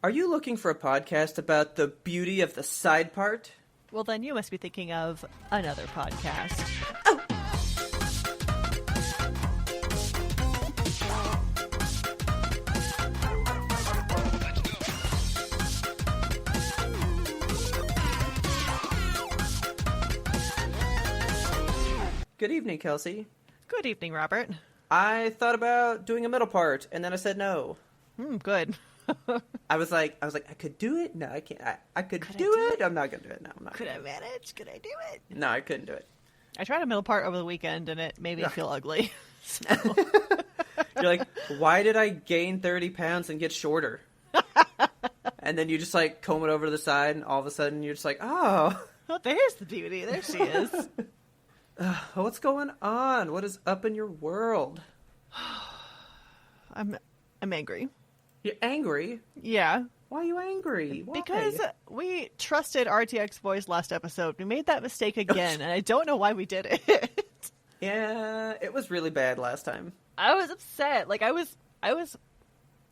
Are you looking for a podcast about the beauty of the side part? Well, then you must be thinking of another podcast. Oh! Good evening, Kelsey. Good evening, Robert. I thought about doing a middle part, and then I said no. Good. I was like, I could do it. No, I can't. I could do it. I'm not gonna do it. No, I'm not. Could I manage? Could I do it? No, I couldn't do it. I tried a middle part over the weekend, and it made me feel ugly. So. You're like, why did I gain 30 pounds and get shorter? And then you just like comb it over to the side, and all of a sudden you're just like, oh. Well, there's the beauty. There she is. What's going on? What is up in your world? I'm angry. You're angry? Yeah. Why are you angry? Why? Because we trusted RTX voice last episode. We made that mistake again, and I don't know why we did it. Yeah, it was really bad last time. I was upset. Like, I was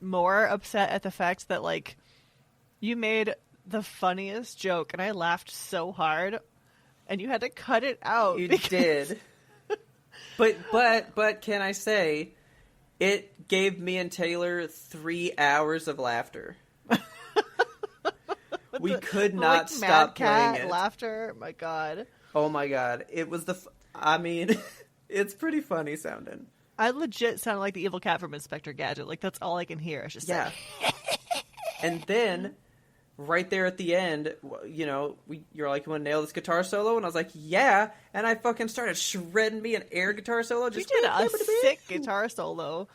more upset at the fact that, like, you made the funniest joke, and I laughed so hard, and you had to cut it out. You did. But can I say, it gave me and Taylor 3 hours of laughter. We could not stop playing it. Laughter, my God. Oh my God. It was I mean, it's pretty funny sounding. I legit sounded like the evil cat from Inspector Gadget. Like, that's all I can hear. It's just like... And then, right there at the end, you know, you're like, you want to nail this guitar solo? And I was like, yeah. And I fucking started shredding me an air guitar solo. You did a sick guitar solo.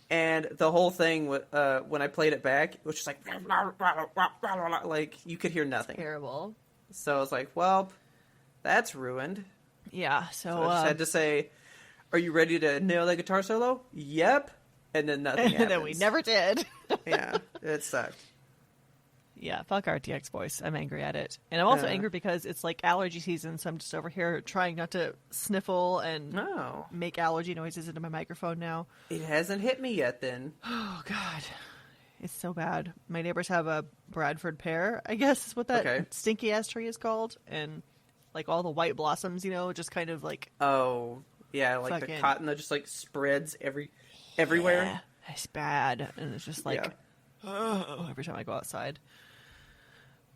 And the whole thing, when I played it back, it was just like you could hear nothing. Terrible. So I was like, well, that's ruined. Yeah, so I just had to say, are you ready to nail that guitar solo? Yep. And then nothing happens. And then we never did. Yeah, it sucked. Yeah, fuck RTX voice. I'm angry at it. And I'm also angry because it's like allergy season, so I'm just over here trying not to sniffle and make allergy noises into my microphone now. It hasn't hit me yet then. Oh, God. It's so bad. My neighbors have a Bradford pear, I guess is what that stinky-ass tree is called. And, like, all the white blossoms, you know, just kind of like... Oh, yeah, like the cotton that just, like, spreads everywhere. Yeah, it's bad. And it's just like... every time I go outside.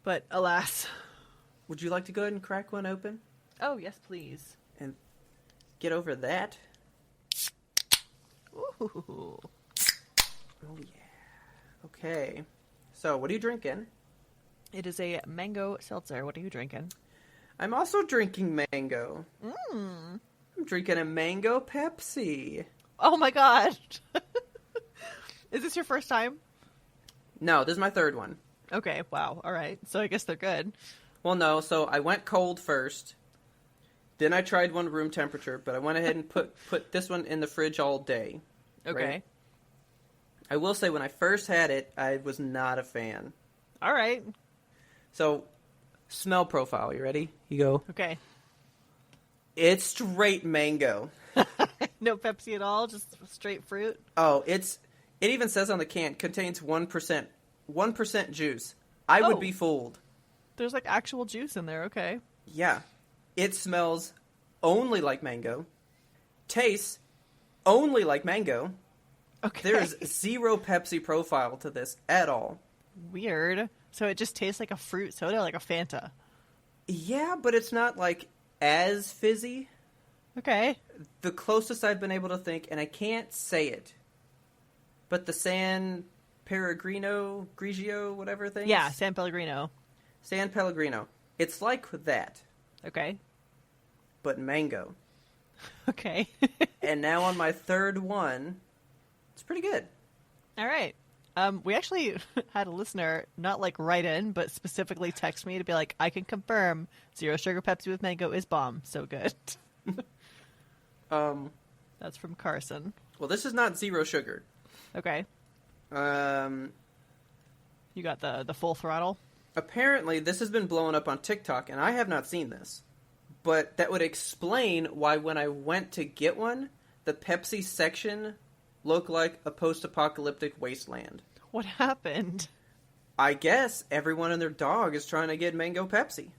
But alas. Would you like to go ahead and crack one open? Oh, yes, please. And get over that? Ooh. Oh, yeah. Okay. So, what are you drinking? It is a mango seltzer. What are you drinking? I'm also drinking mango. I'm drinking a mango Pepsi. Oh, my God. Is this your first time? No, this is my third one. Okay, wow. All right. So I guess they're good. Well, no. So I went cold first. Then I tried one room temperature, but I went ahead and put this one in the fridge all day. Okay. Right? I will say when I first had it, I was not a fan. All right. So, smell profile. You ready? You go. Okay. It's straight mango. No Pepsi at all? Just straight fruit? Oh, it even says on the can, contains 1% juice. I would be fooled. There's like actual juice in there, okay. Yeah. It smells only like mango. Tastes only like mango. Okay. There's zero Pepsi profile to this at all. Weird. So it just tastes like a fruit soda, like a Fanta. Yeah, but it's not like as fizzy. Okay. The closest I've been able to think, and I can't say it, but the San Grigio, whatever thing. Yeah, San Pellegrino. San Pellegrino. It's like that. Okay. But mango. Okay. And now on my third one, it's pretty good. All right. We actually had a listener not like write in, but specifically text me to be like, I can confirm zero sugar Pepsi with mango is bomb. So good. That's from Carson. Well, this is not zero sugar. Okay. You got the full throttle? Apparently, this has been blowing up on TikTok, and I have not seen this. But that would explain why when I went to get one, the Pepsi section looked like a post-apocalyptic wasteland. What happened? I guess everyone and their dog is trying to get mango Pepsi.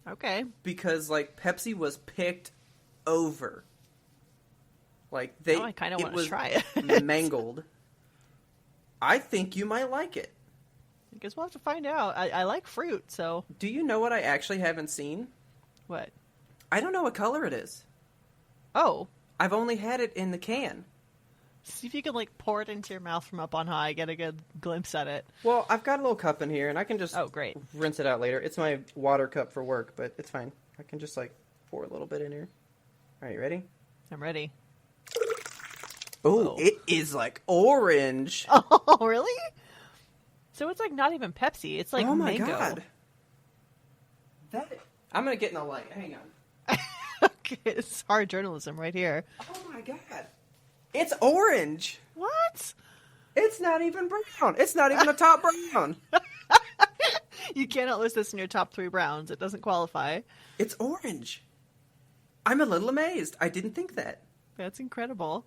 Okay. Because, like, Pepsi was picked over. Like, I kind of want to try it. Mangled. I think you might like it. I guess we'll have to find out. I like fruit, so... Do you know what I actually haven't seen? What? I don't know what color it is. Oh. I've only had it in the can. See if you can, like, pour it into your mouth from up on high, get a good glimpse at it. Well, I've got a little cup in here, and I can just great. rinse it out later. It's my water cup for work, but it's fine. I can just, like, pour a little bit in here. All right, you ready? I'm ready. Oh, it is, like, orange. Oh, really? So it's, like, not even Pepsi. It's, like, oh my mango. God. I'm going to get in the light. Hang on. Okay, it's hard journalism right here. Oh my God. It's orange. What? It's not even brown. It's not even a top brown. You cannot list this in your top 3 browns. It doesn't qualify. It's orange. I'm a little amazed. I didn't think that. That's incredible.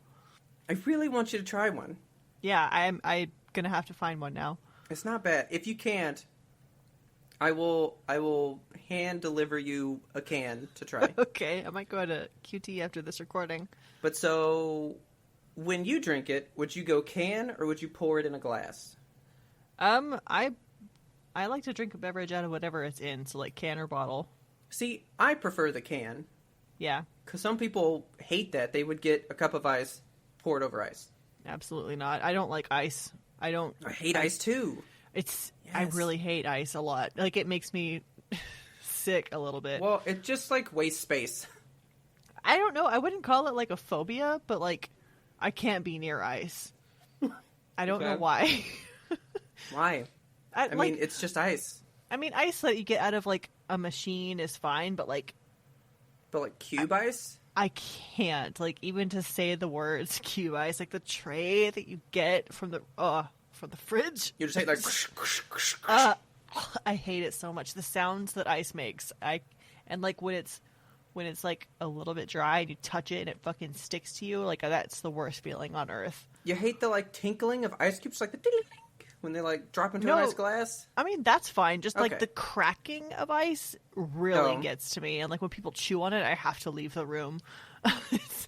I really want you to try one. Yeah, I'm gonna have to find one now. It's not bad. If you can't, I will hand deliver you a can to try. Okay, I might go to QT after this recording. But so, when you drink it, would you go can or would you pour it in a glass? I like to drink a beverage out of whatever it's in, so like can or bottle. See, I prefer the can. Yeah. Because some people hate that. They would get a cup of ice, pour it over ice. Absolutely not. I don't like ice. I hate ice too. It's Yes. I really hate ice a lot. Like it makes me sick a little bit. Well, it just like wastes space. I don't know. I wouldn't call it like a phobia, but like I can't be near ice. I don't know why. Why? I mean, it's just ice. I mean, ice that you get out of like a machine is fine, but like cube ice? I can't. Like even to say the words cube ice, like the tray that you get from the fridge. You just take like I hate it so much. The sounds that ice makes. And like when it's like a little bit dry and you touch it and it fucking sticks to you, like that's the worst feeling on earth. You hate the like tinkling of ice cubes, like the ding when they like drop into an ice glass? I mean, that's fine. Just like Okay. the cracking of ice really gets to me. And like when people chew on it, I have to leave the room.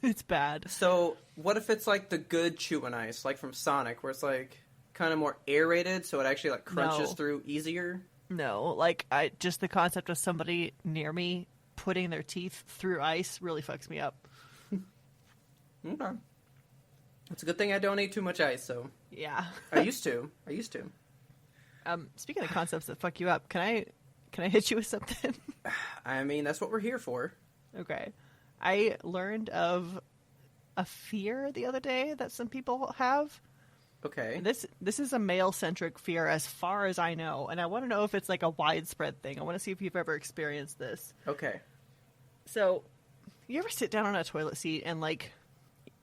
It's bad. So what if it's like the good chewing ice, like from Sonic, where it's like kind of more aerated, so it actually like crunches through easier? No, like just the concept of somebody near me putting their teeth through ice really fucks me up. Okay. It's a good thing I don't eat too much ice, so. Yeah. I used to. Speaking of concepts that fuck you up, can I hit you with something? I mean, that's what we're here for. Okay. I learned of a fear the other day that some people have. Okay. This is a male-centric fear as far as I know, and I want to know if it's like a widespread thing. I want to see if you've ever experienced this. Okay. So, you ever sit down on a toilet seat and like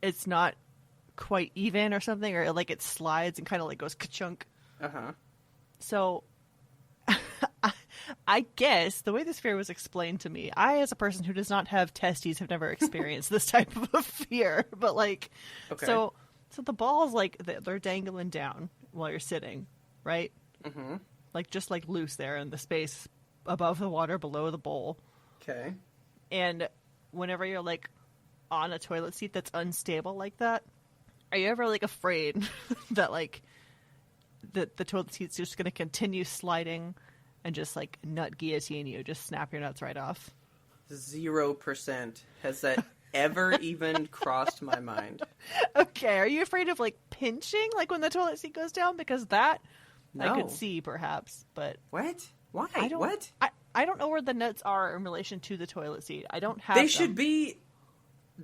it's not quite even or something, or like it slides and kind of like goes ka-chunk? Uh-huh. So, I guess the way this fear was explained to me, I, as a person who does not have testes, have never experienced this type of a fear. But like, Okay. so the balls, like they're dangling down while you're sitting, right? Mm-hmm. Like just like loose there in the space above the water, below the bowl. Okay. And whenever you're like on a toilet seat that's unstable like that, are you ever like afraid that like the toilet seat's just going to continue sliding and just like nut guillotine you, just snap your nuts right off? 0% has that ever even crossed my mind. Okay, are you afraid of like pinching, like when the toilet seat goes down? Because that I No. could see perhaps, but What? Why? I don't. What? I don't know where the nuts are in relation to the toilet seat. I don't have. They them. should be.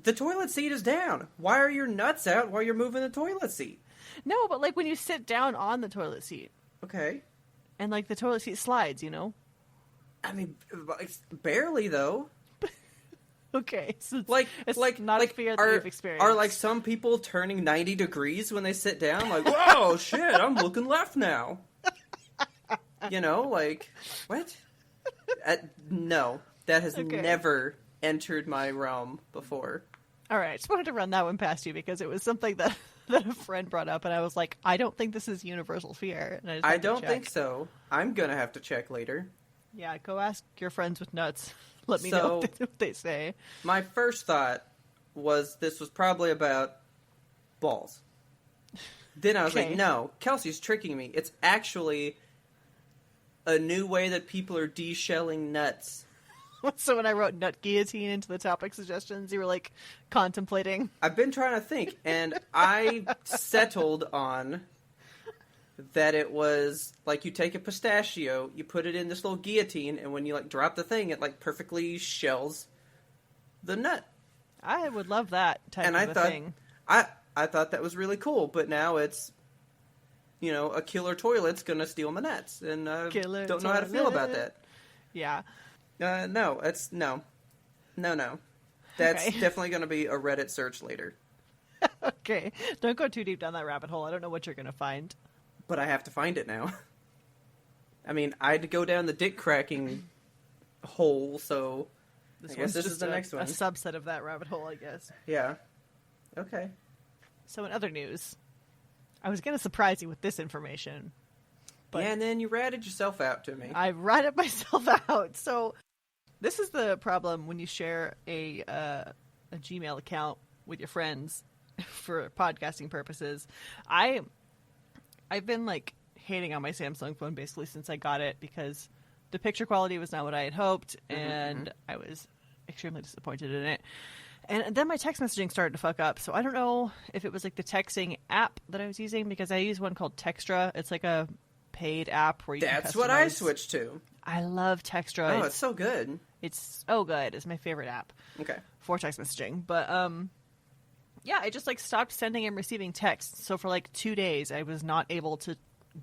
The toilet seat is down. Why are your nuts out while you're moving the toilet seat? No, but like when you sit down on the toilet seat Okay. and like the toilet seat slides, you know. I mean, barely though. Okay, so it's, Like, it's like, not like, a fear that you've experienced. Are like some people turning 90 degrees when they sit down? Like, whoa, shit, I'm looking left now. You know, like, what? No, that has Okay. never entered my realm before. All right, I just wanted to run that one past you because it was something that that a friend brought up, and I was like, I don't think this is universal fear. And I don't think so. I'm gonna have to check later. Yeah, go ask your friends with nuts. Let me know what they say. My first thought was this was probably about balls. Then I was like, no, Kelsey's tricking me. It's actually a new way that people are de-shelling nuts. So when I wrote nut guillotine into the topic suggestions, you were like contemplating. I've been trying to think, and I settled on that it was like you take a pistachio, you put it in this little guillotine, and when you like drop the thing, it like perfectly shells the nut. I would love that type of a thing. I thought that was really cool, but now it's, you know, a killer toilet's gonna steal my nuts, and I don't know how to feel about that. Yeah. No. That's definitely gonna be a Reddit search later. Okay. Don't go too deep down that rabbit hole. I don't know what you're gonna find. But I have to find it now. I mean, I had to go down the dick cracking hole, so I guess this is the next one. A subset of that rabbit hole, I guess. Yeah. Okay. So in other news, I was going to surprise you with this information. But yeah, and then you ratted yourself out to me. I ratted myself out. So this is the problem when you share a Gmail account with your friends for podcasting purposes. I've been like hating on my Samsung phone basically since I got it because the picture quality was not what I had hoped, and I was extremely disappointed in it. And then my text messaging started to fuck up, so I don't know if it was like the texting app that I was using, because I use one called Textra. It's like a paid app where you can customize. That's what I switched to. I love Textra. Oh, it's so good. It's so good. It's my favorite app. Okay. For text messaging. But, yeah, I just like stopped sending and receiving texts. So for like 2 days, I was not able to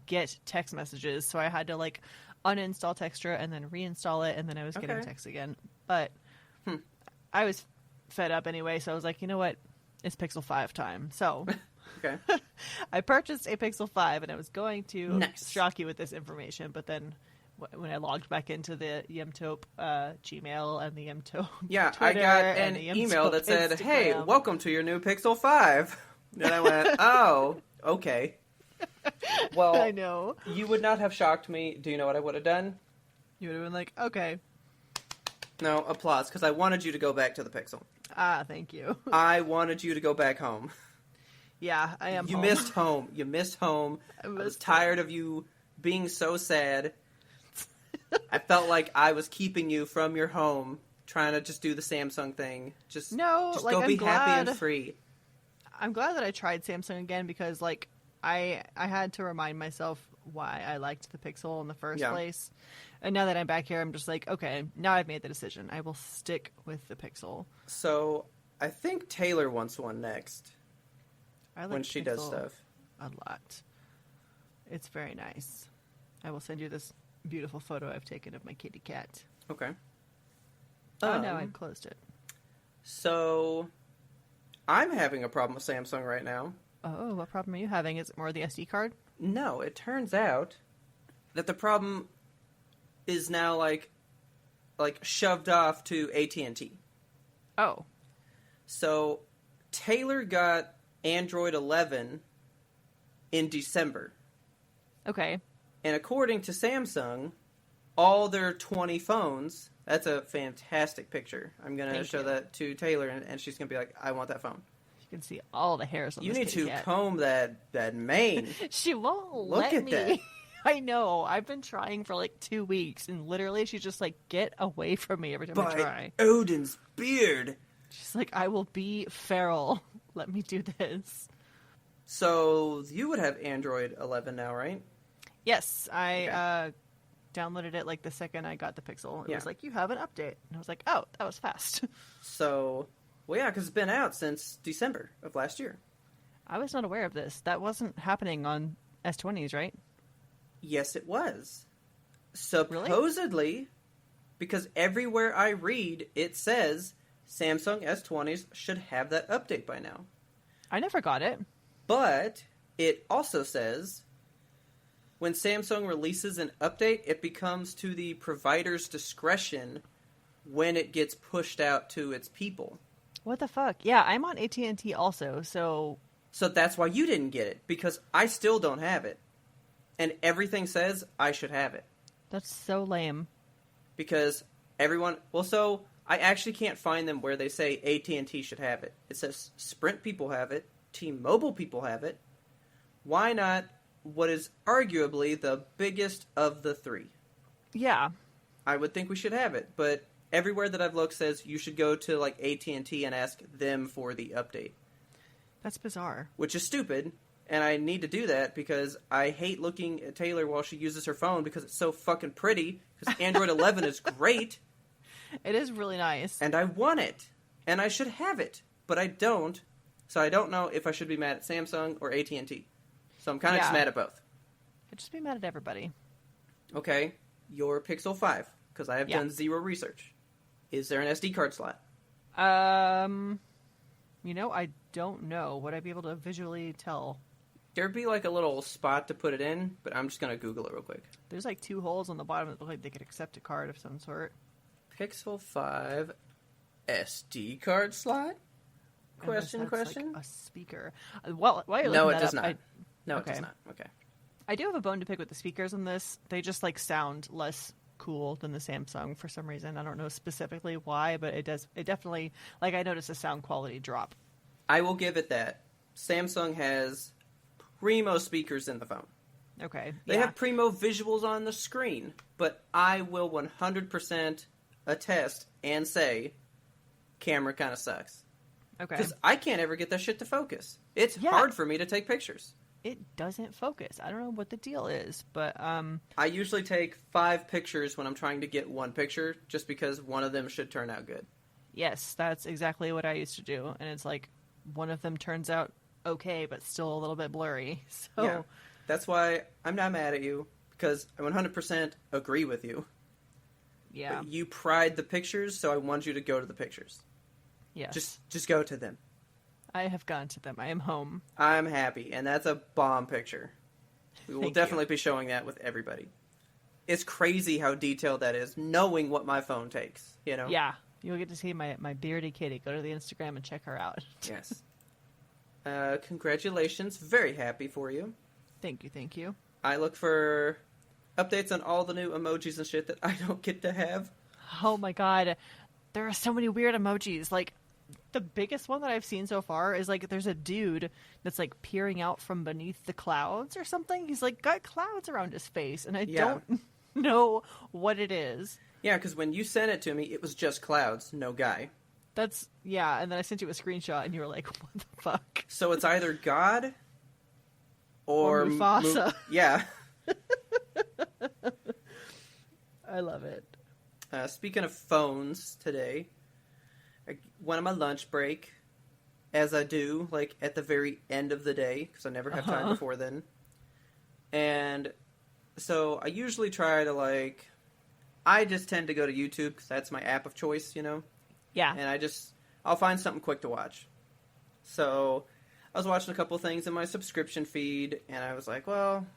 get text messages. So I had to like uninstall Textra and then reinstall it, and then I was getting texts again. But I was fed up anyway, so I was like, you know what? It's Pixel 5 time. So I purchased a Pixel 5, and I was going to shock you with this information, but then when I logged back into the Yemtope Gmail and the Yemtope Twitter, I got an email that said, Instagram, hey, welcome to your new Pixel 5. And I went, oh, okay. Well, I know. You would not have shocked me. Do you know what I would have done? You would have been like, okay. No, applause, because I wanted you to go back to the Pixel. Ah, thank you. I wanted you to go back home. Yeah, I am You missed home. You missed home. I was tired of you being so sad. I felt like I was keeping you from your home, trying to just do the Samsung thing. Just go be happy and free. I'm glad that I tried Samsung again, because like I had to remind myself why I liked the Pixel in the first place. And now that I'm back here, I'm just like, okay, now I've made the decision. I will stick with the Pixel. So I think Taylor wants one next. I like when she does stuff. A lot. It's very nice. I will send you this beautiful photo I've taken of my kitty cat. Okay. Oh, no, I closed it. So I'm having a problem with Samsung right now. Oh, what problem are you having? Is it more the SD card? No, it turns out that the problem is now like shoved off to AT&T. Oh. So Taylor got Android 11 in December. Okay. And according to Samsung, all their 20 phones, that's a fantastic picture. I'm going to show that to Taylor, and she's going to be like, I want that phone. You can see all the hairs on this kitty cat. You need to comb that mane. She won't Look at me. that. I know. I've been trying for like 2 weeks, and literally she's just like, get away from me every time I try. Odin's beard. She's like, I will be feral. Let me do this. So you would have Android 11 now, right? Yes. I downloaded it like the second I got the Pixel. It was like, you have an update. And I was like, oh, that was fast. So, well, yeah, because it's been out since December of last year. I was not aware of this. That wasn't happening on S20s, right? Yes, it was. Supposedly, because everywhere I read, it says Samsung S20s should have that update by now. I never got it. But it also says when Samsung releases an update, it becomes to the provider's discretion when it gets pushed out to its people. What the fuck? Yeah, I'm on AT&T also, so So that's why you didn't get it, because I still don't have it. And everything says I should have it. That's so lame. Because everyone... Well, so I actually can't find them where they say AT&T should have it. It says Sprint people have it. T-Mobile people have it. Why not what is arguably the biggest of the three? Yeah. I would think we should have it, but everywhere that I've looked says you should go to like AT&T and ask them for the update. That's bizarre. Which is stupid, and I need to do that because I hate looking at Taylor while she uses her phone because it's so fucking pretty, because Android 11 is great. It is really nice. And I want it, and I should have it, but I don't, so I don't know if I should be mad at Samsung or AT&T. So I'm kind of just mad at both. I'd just be mad at everybody. Okay, your Pixel 5, because I have done zero research. Is there an SD card slot? You know, I don't know. Would I be able to visually tell? There'd be like a little spot to put it in, but I'm just going to Google it real quick. There's like 2 holes on the bottom that look like they could accept a card of some sort. Pixel 5 SD card slot? Question. Like a speaker. Well, why are you No, looking it that does up? not. No, it does not. Okay. I do have a bone to pick with the speakers on this. They just like sound less cool than the Samsung for some reason. I don't know specifically why, but it does. It definitely, like, I noticed a sound quality drop. I will give it that. Samsung has primo speakers in the phone. Okay. They have primo visuals on the screen, but I will 100% attest and say camera kind of sucks. Okay. Because I can't ever get that shit to focus. It's hard for me to take pictures. It doesn't focus. I don't know what the deal is, but I usually take 5 pictures when I'm trying to get one picture, just because one of them should turn out good. Yes, that's exactly what I used to do, and it's like one of them turns out okay, but still a little bit blurry. So yeah, that's why I'm not mad at you, because I 100% agree with you. Yeah. But you pride the pictures, so I want you to go to the pictures. Yes. Just go to them. I have gone to them. I am home. I'm happy, and that's a bomb picture. We will Thank definitely you. be showing that with everybody. It's crazy how detailed that is, knowing what my phone takes, you know? Yeah. You'll get to see my beardy kitty. Go to the Instagram and check her out. Yes. Congratulations. Very happy for you. Thank you. I look for updates on all the new emojis and shit that I don't get to have. Oh my god. There are so many weird emojis. Like, the biggest one that I've seen so far is like there's a dude that's like peering out from beneath the clouds or something. He's like got clouds around his face, and I don't know what it is. Yeah, because when you sent it to me, it was just clouds, no guy. That's and then I sent you a screenshot, and you were like, "What the fuck?" So it's either God or Mufasa. Yeah. I love it. Speaking of phones, today I went on my lunch break, as I do, like at the very end of the day, because I never have time before then. And so I usually try to I just tend to go to YouTube because that's my app of choice, you know? Yeah. And I'll find something quick to watch. So I was watching a couple things in my subscription feed, and I was like, well,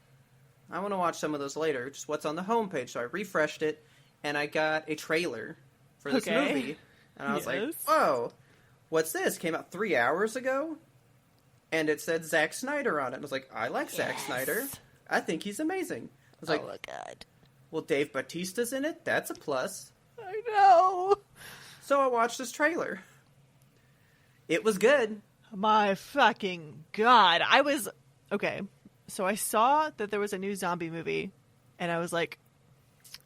I want to watch some of those later, just what's on the homepage. So I refreshed it, and I got a trailer for this movie. And I was like, whoa, what's this? Came out 3 hours ago? And it said Zack Snyder on it. And I was like, I like Zack Snyder. I think he's amazing. I was like, oh my god. Well, Dave Bautista's in it? That's a plus. I know. So I watched this trailer. It was good. My fucking god. Okay, so I saw that there was a new zombie movie, and I was like,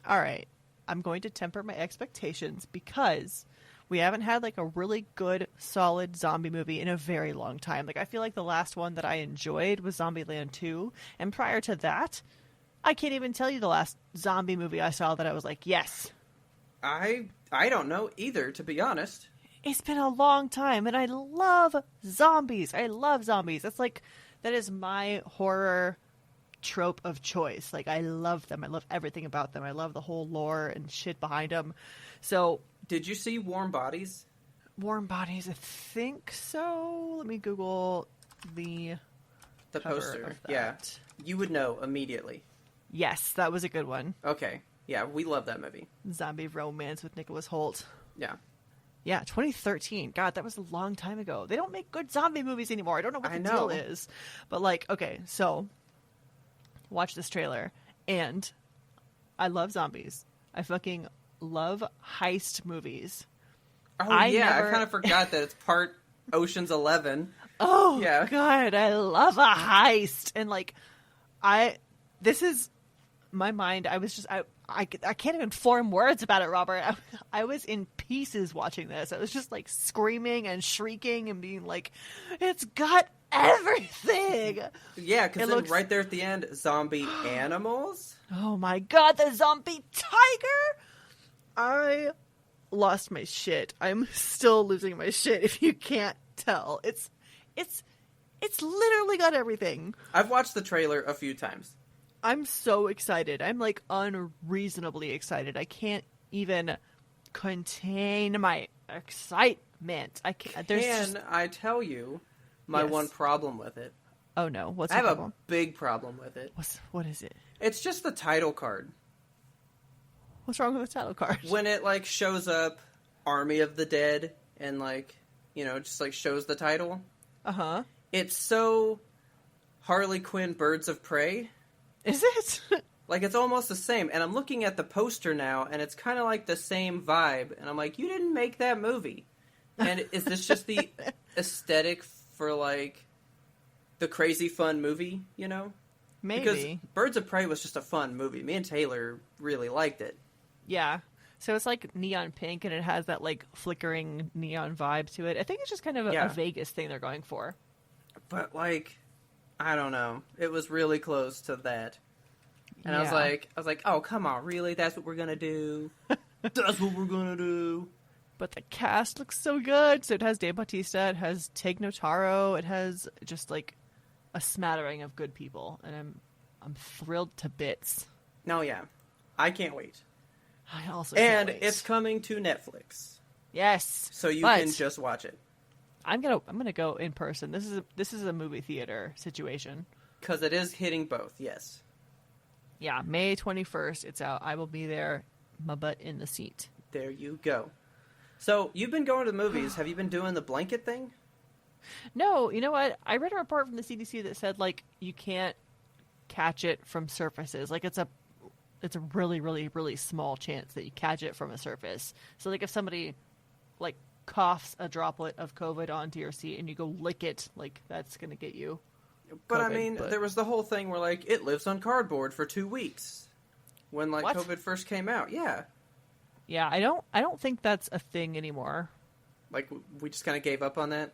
alright, I'm going to temper my expectations because we haven't had like a really good, solid zombie movie in a very long time. Like, I feel like the last one that I enjoyed was Zombieland 2, and prior to that, I can't even tell you the last zombie movie I saw that I was like, yes. I don't know either, to be honest. It's been a long time, and I love zombies. That is my horror trope of choice. Like, I love them. I love everything about them. I love the whole lore and shit behind them. So, did you see Warm Bodies? Warm Bodies, I think so. Let me Google the poster. Of that. Yeah, you would know immediately. Yes, that was a good one. Okay, yeah, we love that movie. Zombie romance with Nicholas Hoult. Yeah. Yeah, 2013. God, that was a long time ago. They don't make good zombie movies anymore. I don't know what the deal is. But, like, okay, so watch this trailer. And I love zombies. I fucking love heist movies. Oh, I kind of forgot that it's part Ocean's 11. Oh, yeah. God, I love a heist. And, like, this is my mind. I was just, I can't even form words about it, Robert. I was in pieces watching this. I was just like screaming and shrieking and being like, it's got everything. Yeah, because then right there at the end, zombie animals. Oh my God, the zombie tiger. I lost my shit. I'm still losing my shit if you can't tell. It's literally got everything. I've watched the trailer a few times. I'm so excited. I'm like unreasonably excited. I can't even contain my excitement. I can't. I tell you my one problem with it? Oh no, what's the problem? I have a big problem with it. What is it? It's just the title card. What's wrong with the title card? When it like shows up Army of the Dead and like, just like shows the title. Uh-huh. It's so Harley Quinn Birds of Prey. Is it? Like, it's almost the same. And I'm looking at the poster now, and it's kind of like the same vibe. And I'm like, you didn't make that movie. And is this just the aesthetic for, like, the crazy fun movie, Maybe. Because Birds of Prey was just a fun movie. Me and Taylor really liked it. Yeah. So it's, like, neon pink, and it has that, like, flickering neon vibe to it. I think it's just kind of a Vegas thing they're going for. But, like... I don't know. It was really close to that. And I was like, oh, come on, really? That's what we're going to do? That's what we're going to do. But the cast looks so good. So it has Dave Bautista, it has Tig Notaro, it has just like a smattering of good people. And I'm thrilled to bits. No, yeah. I can't wait. I also can't wait. And it's coming to Netflix. Yes. So you can just watch it. I'm gonna go in person. This is a movie theater situation. Because it is hitting both, yes. Yeah, May 21st, it's out. I will be there, my butt in the seat. There you go. So, you've been going to the movies. Have you been doing the blanket thing? No, you know what? I read a report from the CDC that said, like, you can't catch it from surfaces. Like, it's a really, really, really small chance that you catch it from a surface. So, like, if somebody, like, coughs a droplet of COVID onto your seat and you go lick it, like, that's going to get you But COVID, I mean, there was the whole thing where, like, it lives on cardboard for 2 weeks. When, like, what? COVID first came out. Yeah. Yeah, I don't think that's a thing anymore. Like, we just kind of gave up on that?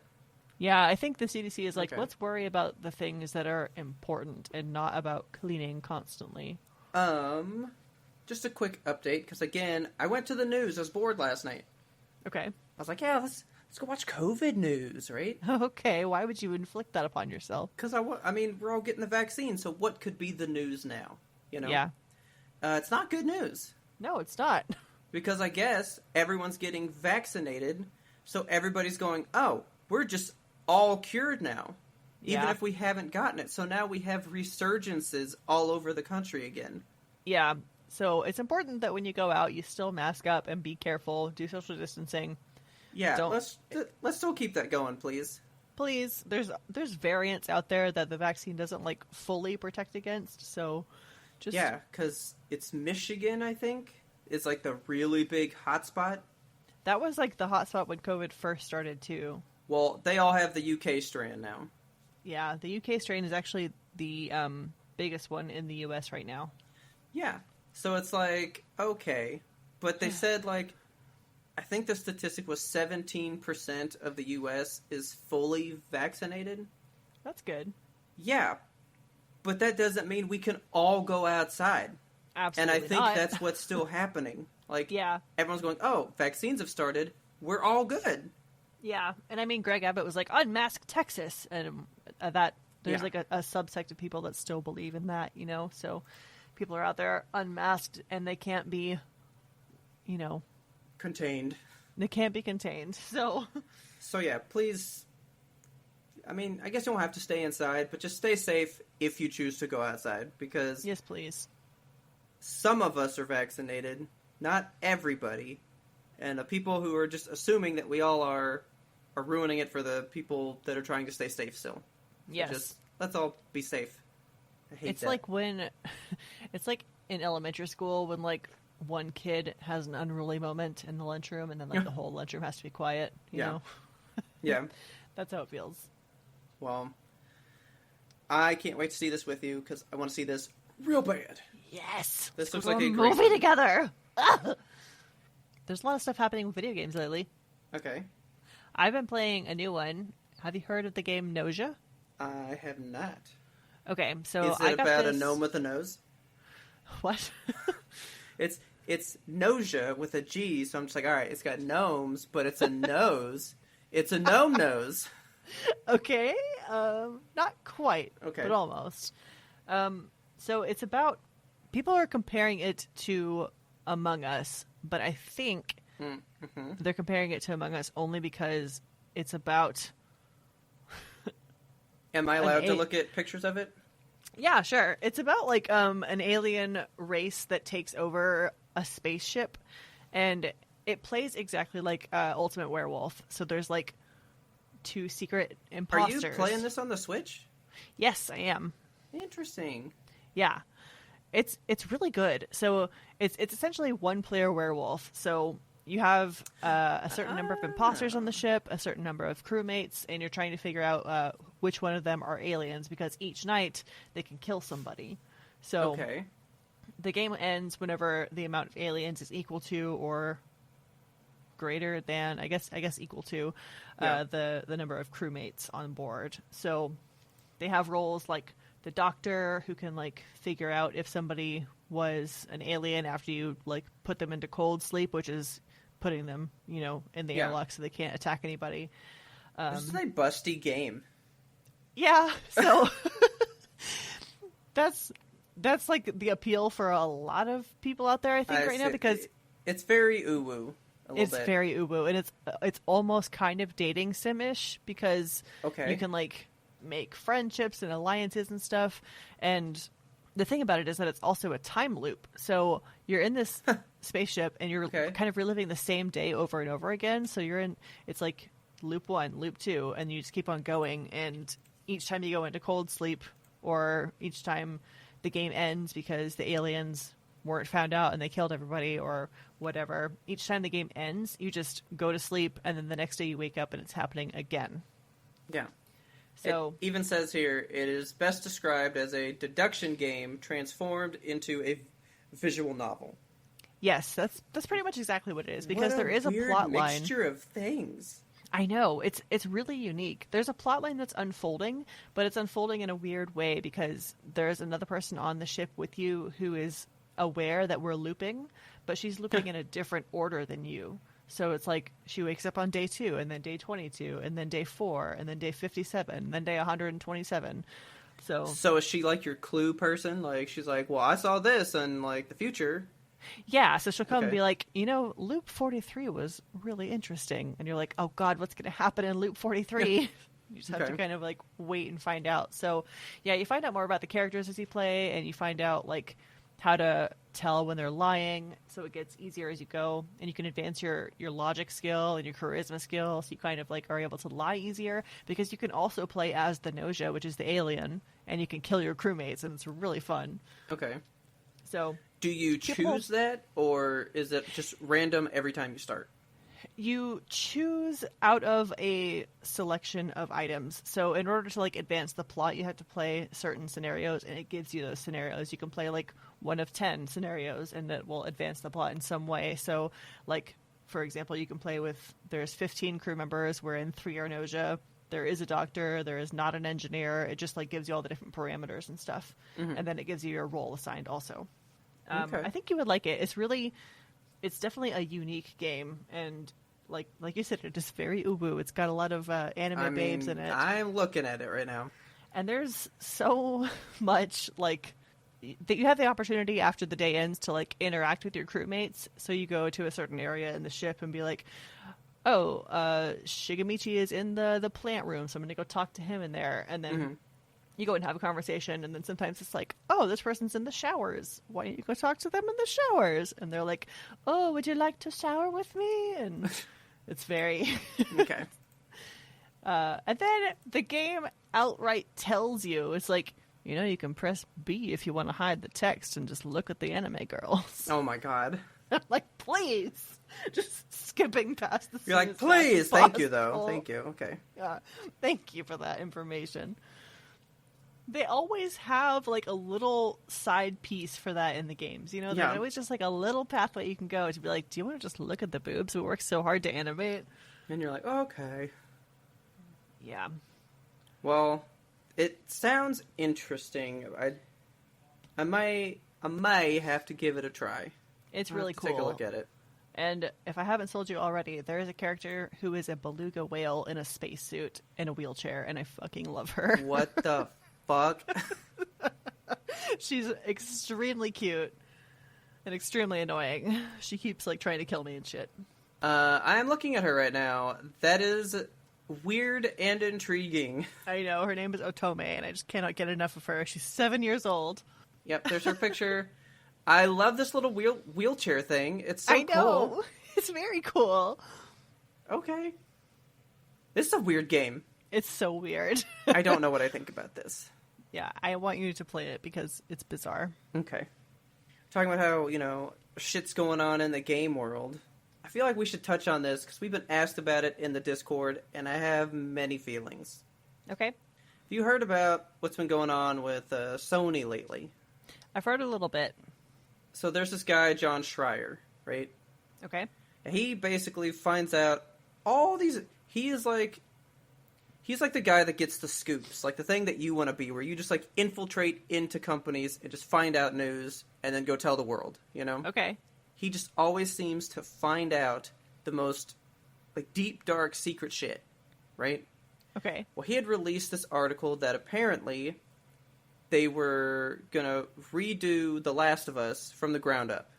Yeah, I think the CDC is like, okay. Let's worry about the things that are important and not about cleaning constantly. Just a quick update, because, again, I went to the news. I was bored last night. Okay. I was like, yeah, let's go watch COVID news, right? Okay, why would you inflict that upon yourself? Because, I mean, we're all getting the vaccine, so what could be the news now, Yeah. It's not good news. No, it's not. Because I guess everyone's getting vaccinated, so everybody's going, oh, we're just all cured now, even if we haven't gotten it. So now we have resurgences all over the country again. Yeah, so it's important that when you go out, you still mask up and be careful, do social distancing. Yeah, let's still keep that going, please. Please, there's variants out there that the vaccine doesn't, like, fully protect against, so just... Yeah, because it's Michigan, I think. It's, like, the really big hotspot. That was, like, the hotspot when COVID first started, too. Well, they all have the UK strand now. Yeah, the UK strain is actually the biggest one in the US right now. Yeah. So it's like, okay. But they said, like, I think the statistic was 17% of the US is fully vaccinated. That's good. Yeah. But that doesn't mean we can all go outside. Absolutely And I think not. that's what's still happening. Like, yeah. Everyone's going, oh, vaccines have started. We're all good. Yeah. And I mean, Greg Abbott was like, unmask Texas. And that there's like a subsect of people that still believe in that, So people are out there unmasked and they can't be, Contained. They can't be contained. So yeah, please. I mean, I guess you don't have to stay inside, but just stay safe if you choose to go outside. Because yes, please. Some of us are vaccinated, not everybody. and the people who are just assuming that we all are ruining it for the people that are trying to stay safe still. So Yes. just let's all be safe. I hate It's that. like when, it's like in elementary school when like one kid has an unruly moment in the lunchroom and then like the whole lunchroom has to be quiet, you know? Yeah. That's how it feels. Well, I can't wait to see this with you because I want to see this real bad. Yes! This looks Let's like go a to a great movie movie. together! There's a lot of stuff happening with video games lately. Okay. I've been playing a new one. Have you heard of the game Nausea? I have not. Okay, so Is I it got about this... a gnome with a nose? What? It's nausea with a G, so I'm just like, all right, it's got gnomes, but it's a nose. It's a gnome nose. Okay, not quite, Okay. but almost. So it's about... People are comparing it to Among Us, but I think they're comparing it to Among Us only because it's about... Am I allowed to look at pictures of it? Yeah, sure. It's about like an alien race that takes over a spaceship, and it plays exactly like Ultimate Werewolf. So there's like 2 secret Are imposters. you playing this on the Switch? Yes, I am. Interesting. Yeah, it's really good. So it's essentially one player werewolf. So you have a certain number of imposters on the ship, a certain number of crewmates, and you're trying to figure out which one of them are aliens because each night they can kill somebody. So Okay. the game ends whenever the amount of aliens is equal to or greater than, I guess equal to the number of crewmates on board. So they have roles like the doctor who can like figure out if somebody was an alien after you like put them into cold sleep, which is putting them, in the airlock so they can't attack anybody. This is a busty game. Yeah, so that's like the appeal for a lot of people out there, I think, right now, because it's very uwu. It's very uwu, and it's almost kind of dating sim-ish because you can like make friendships and alliances and stuff. And the thing about it is that it's also a time loop. So you're in this spaceship and you're kind of reliving the same day over and over again. So it's like loop 1, loop 2, and you just keep on going. And each time you go into cold sleep or each time the game ends because the aliens weren't found out and they killed everybody or whatever, each time the game ends, you just go to sleep and then the next day you wake up and it's happening again. Yeah. So it even says here, it is best described as a deduction game transformed into a visual novel. Yes, that's pretty much exactly what it is, because there is a plot line. Mixture of things. I know, it's really unique. There's a plot line that's unfolding, but it's unfolding in a weird way because there's another person on the ship with you who is aware that we're looping, but she's looping in a different order than you. So it's like she wakes up on day 2, and then day 22, and then day 4, and then day 57, and then day 127. So is she like your clue person? Like, she's like, well, I saw this in like the future. Yeah, so she'll come and be like, loop 43 was really interesting. And you're like, oh God, what's going to happen in loop 43? You just have to kind of like wait and find out. So yeah, you find out more about the characters as you play, and you find out like how to tell when they're lying, so it gets easier as you go, and you can advance your logic skill and your charisma skill, so you kind of like are able to lie easier, because you can also play as the Nausea, which is the alien, and you can kill your crewmates, and it's really fun. Okay. So do you choose that, or is it just random every time you start? You choose out of a selection of items. So in order to like advance the plot, you have to play certain scenarios, and it gives you those scenarios. You can play like 1 of 10 scenarios, and that will advance the plot in some way. So like, for example, you can play with, there's 15 crew members, wherein 3 are Nausea. There is a doctor, there is not an engineer. It just like gives you all the different parameters and stuff. Mm-hmm. And then it gives you your role assigned also. I think you would like it. It's definitely a unique game, and like you said, it is very uwu. It's got a lot of anime babes in it. I'm looking at it right now. And there's so much like that you have the opportunity after the day ends to like interact with your crewmates. So you go to a certain area in the ship and be like, oh, Shigemichi is in the plant room, so I'm going to go talk to him in there. And then you go and have a conversation, and then sometimes it's like, oh, this person's in the showers. Why don't you go talk to them in the showers? And they're like, oh, would you like to shower with me? And it's very... Okay. And then the game outright tells you, it's like, you know, you can press B if you want to hide the text and just look at the anime girls. Oh my god. I'm like, please. Just skipping past the scene. You're like, as fast please, as thank you, possible. though. Thank you. Okay. Yeah, thank you for that information. They always have, like, a little side piece for that in the games. You know, there's always just, like, a little pathway you can go to be like, do you want to just look at the boobs? We work so hard to animate. And you're like, okay. Yeah. Well, it sounds interesting. I may have to give it a try. It's I'll really have to cool. Take a look at it. And if I haven't told you already, there is a character who is a beluga whale in a spacesuit in a wheelchair, and I fucking love her. What the fuck? She's extremely cute and extremely annoying. She keeps, like, trying to kill me and shit. I'm looking at her right now. That is weird and intriguing. I know, her name is Otome, and I just cannot get enough of her. She's 7 years old. Yep, there's her picture. I love this little wheelchair thing. It's so I know. cool. It's very cool. Okay. This is a weird game. It's so weird. I don't know what I think about this. Yeah, I want you to play it because it's bizarre. Okay. Talking about how, you know, shit's going on in the game world. I feel like we should touch on this because we've been asked about it in the Discord, and I have many feelings. Okay. Have you heard about what's been going on with Sony lately? I've heard a little bit. So there's this guy, John Schreier, right? Okay. He basically finds out all these... He's like the guy that gets the scoops, like the thing that you want to be, where you just like infiltrate into companies and just find out news and then go tell the world, you know? Okay. He just always seems to find out the most like deep, dark, secret shit, right? Okay. Well, he had released this article that apparently they were gonna redo The Last of Us from the ground up.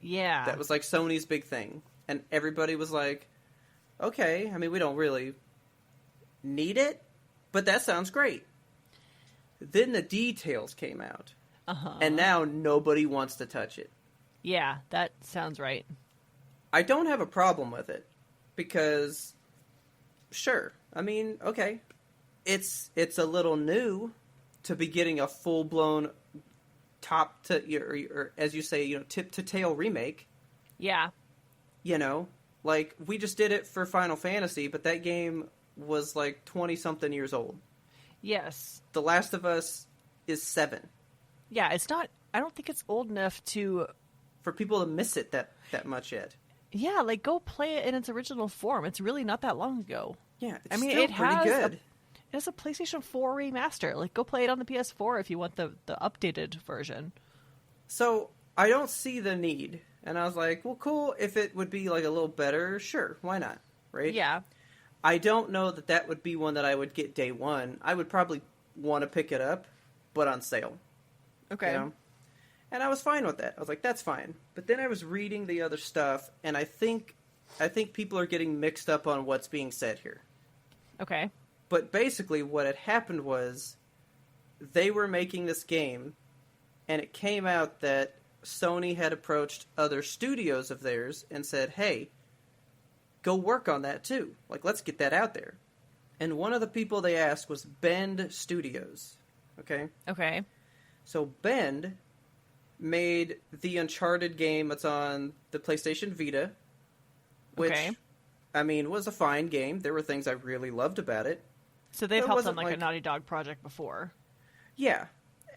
Yeah. That was like Sony's big thing. And everybody was like, okay, I mean, we don't really need it, but that sounds great. Then the details came out. Uh-huh. And now nobody wants to touch it. Yeah, that sounds right. I don't have a problem with it because, sure, I mean, okay, it's a little new to be getting a full blown top to or as you say, you know, tip to tail remake. Yeah. You know, like we just did it for Final Fantasy, but that game was like 20 something years old. Yes. The Last of Us is 7. Yeah, it's not. I don't think it's old enough to. For people to miss it that much yet. Yeah, like go play it in its original form. It's really not that long ago. Yeah, it's I mean, still it pretty has good. It has a PlayStation 4 remaster. Like, go play it on the PS4 if you want the updated version. So I don't see the need, and I was like, well, cool. If it would be like a little better, sure, why not? Right? Yeah. I don't know that would be one that I would get day one. I would probably want to pick it up, but on sale. Okay. You know? And I was fine with that. I was like, that's fine. But then I was reading the other stuff, and I think people are getting mixed up on what's being said here. Okay. But basically what had happened was they were making this game, and it came out that Sony had approached other studios of theirs and said, hey, go work on that too. Like, let's get that out there. And one of the people they asked was Bend Studios. Okay? Okay. So Bend made the Uncharted game that's on the PlayStation Vita, which, okay. I mean, was a fine game. There were things I really loved about it. So they've It helped on wasn't like a Naughty Dog project before. Yeah.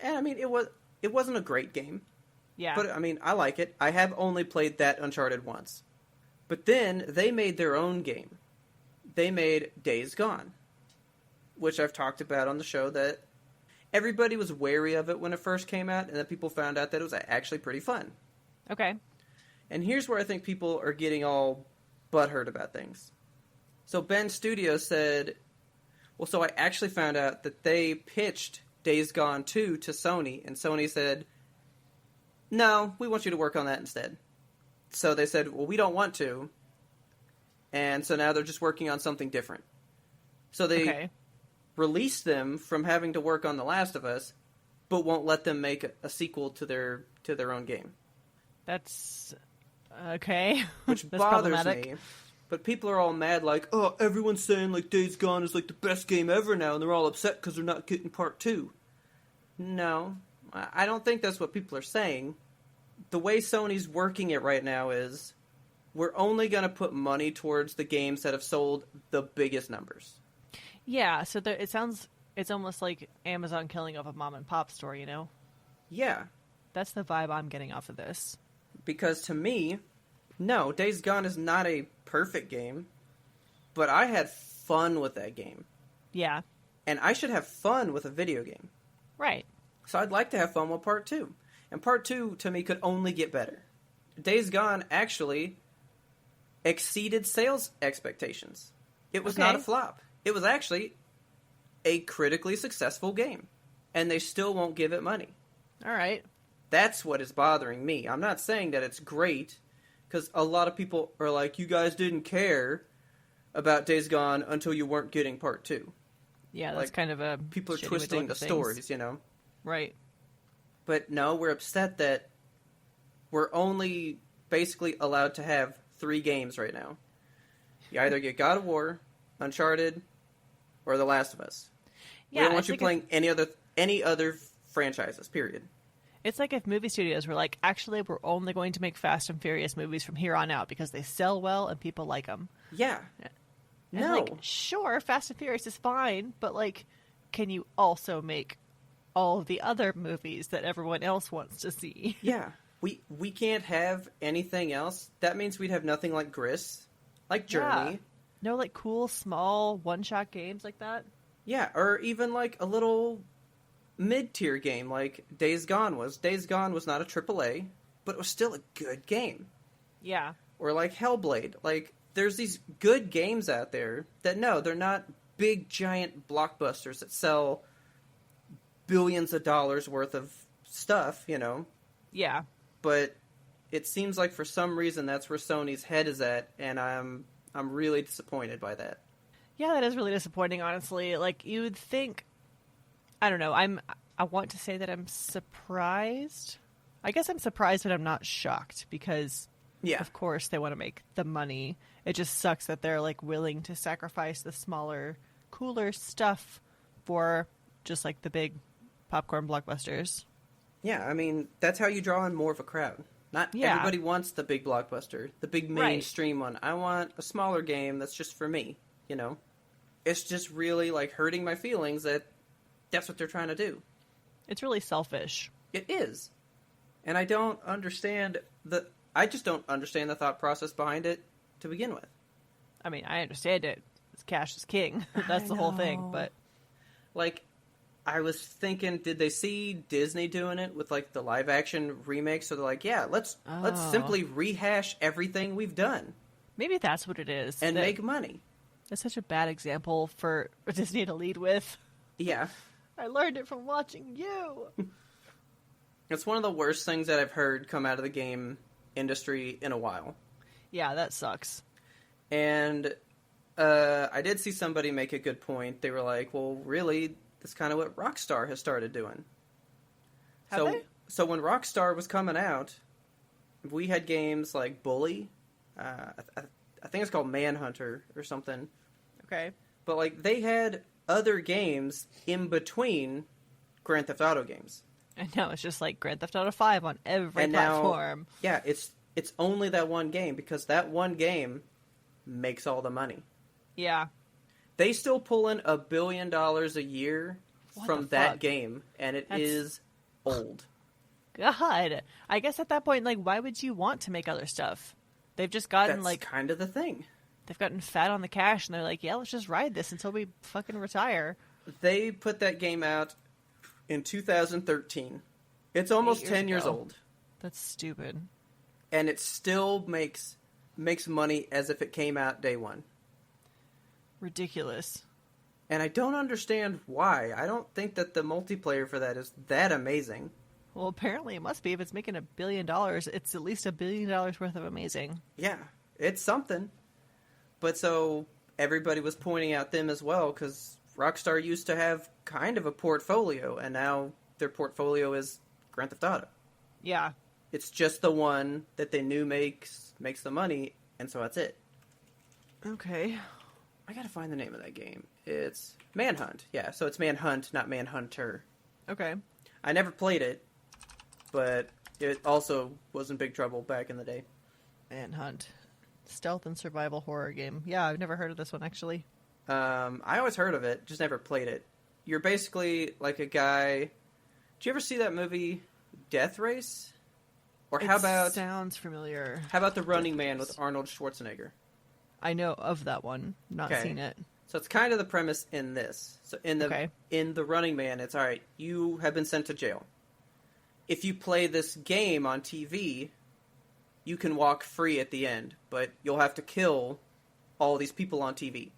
And I mean, it wasn't a great game. Yeah. But I mean, I like it. I have only played that Uncharted once. But then they made their own game. They made Days Gone, which I've talked about on the show that everybody was wary of it when it first came out, and then people found out that it was actually pretty fun. Okay. And here's where I think people are getting all butthurt about things. So Bend Studios said, well, so I actually found out that they pitched Days Gone 2 to Sony, and Sony said, no, we want you to work on that instead. So they said, well, we don't want to. And so now they're just working on something different. So they release them from having to work on The Last of Us, but won't let them make a sequel to their own game. That's okay. Which That's bothers me. But people are all mad, like, oh, everyone's saying, like, Days Gone is, like, the best game ever now, and they're all upset because they're not getting part 2. No, I don't think that's what people are saying. The way Sony's working it right now is, we're only going to put money towards the games that have sold the biggest numbers. Yeah, so it's almost like Amazon killing off a mom-and-pop store, you know? Yeah. That's the vibe I'm getting off of this. Because to me, no, Days Gone is not a perfect game, but I had fun with that game. Yeah. And I should have fun with a video game. Right. So I'd like to have fun with Part 2. And Part 2, to me, could only get better. Days Gone actually exceeded sales expectations. It was not a flop. It was actually a critically successful game. And they still won't give it money. All right. That's what is bothering me. I'm not saying that it's great, because a lot of people are like, you guys didn't care about Days Gone until you weren't getting Part 2. Yeah, that's kind of a... People are twisting the stories, you know? Right. But no, we're upset that we're only basically allowed to have 3 games right now. You either get God of War, Uncharted, or The Last of Us. Yeah, we don't want you playing any other franchises, period. It's like if movie studios were like, actually, we're only going to make Fast and Furious movies from here on out because they sell well and people like them. Yeah. And no. like, sure, Fast and Furious is fine, but like, can you also make all of the other movies that everyone else wants to see? Yeah. We can't have anything else. That means we'd have nothing like Gris, like Journey. Yeah. No, like, cool, small, one-shot games like that? Yeah, or even like a little mid-tier game like Days Gone was. Days Gone was not a AAA, but it was still a good game. Yeah. Or like Hellblade. Like, there's these good games out there that, no, they're not big, giant blockbusters that sell billions of dollars worth of stuff, you know? Yeah. But it seems like for some reason that's where Sony's head is at, and I'm really disappointed by that. Yeah, that is really disappointing, honestly. Like, you would think... I don't know. I want to say that I'm surprised. I guess I'm surprised, but I'm not shocked, because... Yeah. Of course, they want to make the money. It just sucks that they're, like, willing to sacrifice the smaller, cooler stuff for just, like, the big popcorn blockbusters. Yeah, I mean, that's how you draw in more of a crowd. Not everybody wants the big blockbuster, the big mainstream one. I want a smaller game that's just for me, you know? It's just really, like, hurting my feelings that that's what they're trying to do. It's really selfish. It is. And I don't understand I just don't understand the thought process behind it to begin with. I mean, I understand it. Cash is king. That's the whole thing, but... Like, I was thinking, did they see Disney doing it with, like, the live-action remake? So they're like, yeah, let's simply rehash everything we've done. Maybe that's what it is. And make money. That's such a bad example for Disney to lead with. Yeah. I learned it from watching you. It's one of the worst things that I've heard come out of the game industry in a while. Yeah, that sucks. And I did see somebody make a good point. They were like, well, really, that's kind of what Rockstar has started doing. Have they? So when Rockstar was coming out, we had games like Bully. I think it's called Manhunter or something. Okay. But, like, they had other games in between Grand Theft Auto games. I know, it's just like Grand Theft Auto 5 on every platform. Yeah, it's only that one game, because that one game makes all the money. Yeah. They still pull in $1 billion a year from that game, and That's is old. God. I guess at that point, like, why would you want to make other stuff? They've just gotten, That's kind of the thing. They've gotten fat on the cash, and they're like, yeah, let's just ride this until we fucking retire. They put that game out in 2013. It's almost 10 years old. That's stupid. And it still makes money as if it came out day one. Ridiculous. And I don't understand why. I don't think that the multiplayer for that is that amazing. Well, apparently it must be. If it's making $1 billion, it's at least $1 billion worth of amazing. Yeah, it's something. But so everybody was pointing out them as well, because Rockstar used to have kind of a portfolio, and now their portfolio is Grand Theft Auto. Yeah. It's just the one that they knew makes the money, and so that's it. Okay. I gotta find the name of that game. It's Manhunt. Yeah, so it's Manhunt, not Manhunter. Okay. I never played it, but it also was in big trouble back in the day. Manhunt. Stealth and survival horror game. Yeah, I've never heard of this one, actually. I always heard of it, just never played it. You're basically like a guy... Did you ever see that movie Death Race? Or how about... Sounds familiar. How about The Running Man with Arnold Schwarzenegger? I know of that one. Not seen it. So it's kind of the premise in this. So in the Running Man, it's all right. You have been sent to jail. If you play this game on TV, you can walk free at the end, but you'll have to kill all these people on TV.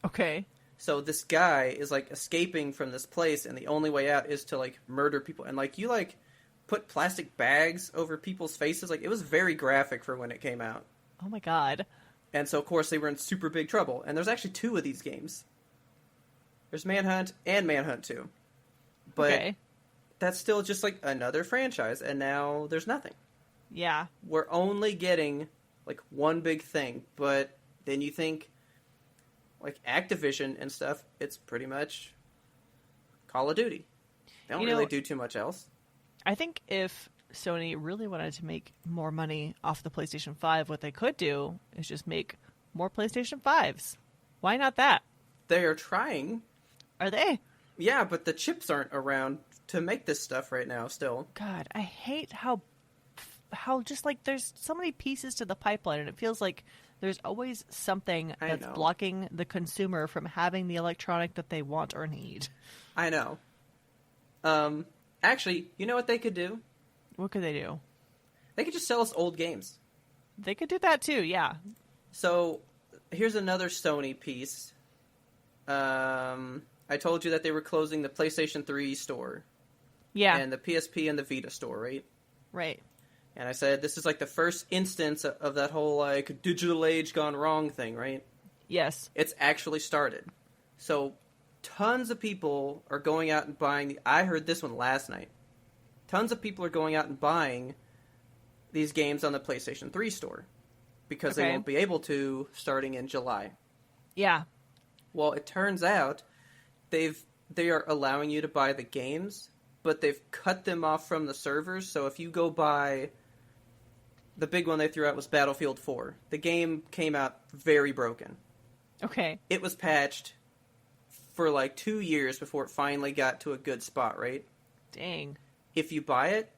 Okay. So this guy is like escaping from this place, and the only way out is to like murder people. And like you like put plastic bags over people's faces. Like it was very graphic for when it came out. Oh my god. And so, of course, they were in super big trouble. And there's actually 2 of these games. There's Manhunt and Manhunt 2. But that's still just like another franchise. And now there's nothing. Yeah. We're only getting like one big thing. But then you think like Activision and stuff, it's pretty much Call of Duty. They don't really do too much else. I think if Sony really wanted to make more money off the PlayStation 5, what they could do is just make more PlayStation 5s. Why not that? They are trying. Are they? Yeah, but the chips aren't around to make this stuff right now still. God, I hate how just like there's so many pieces to the pipeline, and it feels like there's always something that's blocking the consumer from having the electronic that they want or need. I know. Actually, you know what they could do? What could they do? They could just sell us old games. They could do that too, yeah. So, here's another Sony piece. I told you that they were closing the PlayStation 3 store. Yeah. And the PSP and the Vita store, right? Right. And I said this is like the first instance of that whole like digital age gone wrong thing, right? Yes. It's actually started. So, tons of people are going out and buying... I heard this one last night. Tons of people are going out and buying these games on the PlayStation 3 store because they won't be able to starting in July. Yeah. Well, it turns out they are allowing you to buy the games, but they've cut them off from the servers. So if you go buy... The big one they threw out was Battlefield 4. The game came out very broken. Okay. It was patched for like 2 years before it finally got to a good spot, right? Dang. If you buy it,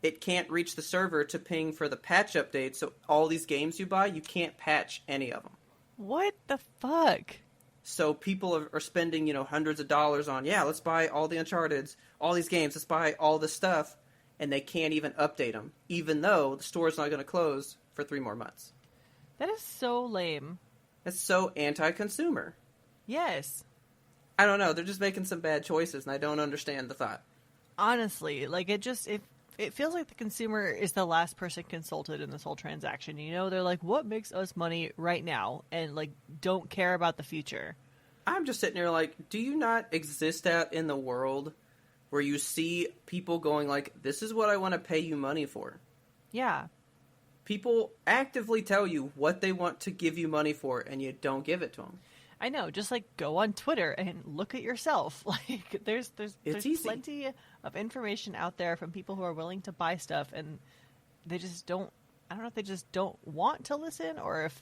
it can't reach the server to ping for the patch update, so all these games you buy, you can't patch any of them. What the fuck? So people are spending, hundreds of dollars on, let's buy all the Uncharted's, all these games, let's buy all this stuff, and they can't even update them, even though the store's not going to close for 3 more months. That is so lame. That's so anti-consumer. Yes. I don't know, they're just making some bad choices, and I don't understand the thought. Honestly, like it feels like the consumer is the last person consulted in this whole transaction. They're like, what makes us money right now? And like, don't care about the future. I'm just sitting here like, do you not exist out in the world where you see people going like, this is what I want to pay you money for? Yeah. People actively tell you what they want to give you money for, and you don't give it to them. I know, just like go on Twitter and look at yourself. Like there's plenty of information out there from people who are willing to buy stuff, and they just don't. I don't know if they just don't want to listen, or if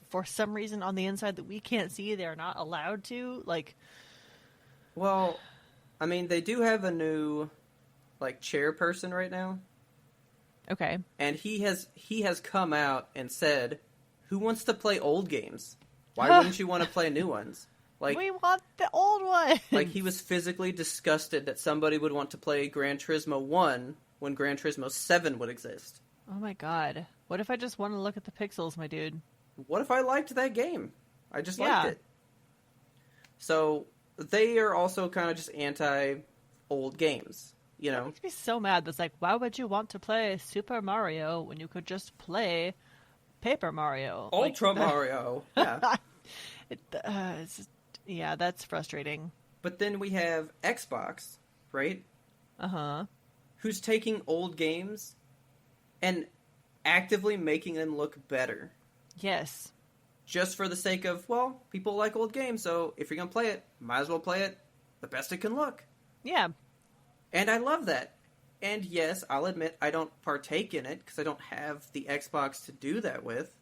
for some reason on the inside that we can't see, they're not allowed to. Like, well, I mean, they do have a new like chairperson right now. Okay, and he has come out and said, "Who wants to play old games? Why wouldn't you want to play new ones? Like, we want the old ones." Like, he was physically disgusted that somebody would want to play Gran Turismo 1 when Gran Turismo 7 would exist. Oh my god. What if I just want to look at the pixels, my dude? What if I liked that game? I just liked it. So, they are also kind of just anti-old games, That makes me so mad. That's like, why would you want to play Super Mario when you could just play Paper Mario? Ultra Mario. Yeah. Yeah, that's frustrating. But then we have Xbox, right? Uh-huh. Who's taking old games and actively making them look better. Yes. Just for the sake of, well, people like old games, so if you're going to play it, might as well play it the best it can look. Yeah. And I love that. And yes, I'll admit I don't partake in it because I don't have the Xbox to do that with.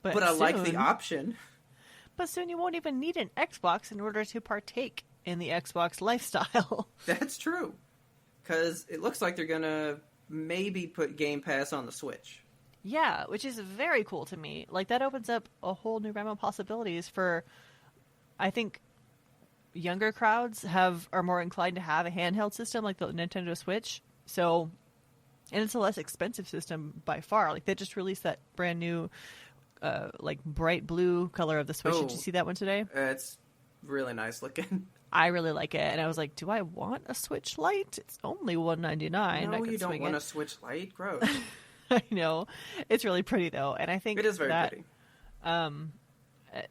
But I like the option. But soon you won't even need an Xbox in order to partake in the Xbox lifestyle. That's true. Because it looks like they're going to maybe put Game Pass on the Switch. Yeah, which is very cool to me. Like, that opens up a whole new realm of possibilities for, I think, younger crowds are more inclined to have a handheld system like the Nintendo Switch. So, and it's a less expensive system by far. Like, they just released that brand new, like, bright blue color of the Switch. Did you see that one today? It's really nice looking. I really like it, and I was like, do I want a Switch Lite? It's only $199. No, you don't want a Switch Lite? Gross. I know. It's really pretty, though, and I think it is very pretty.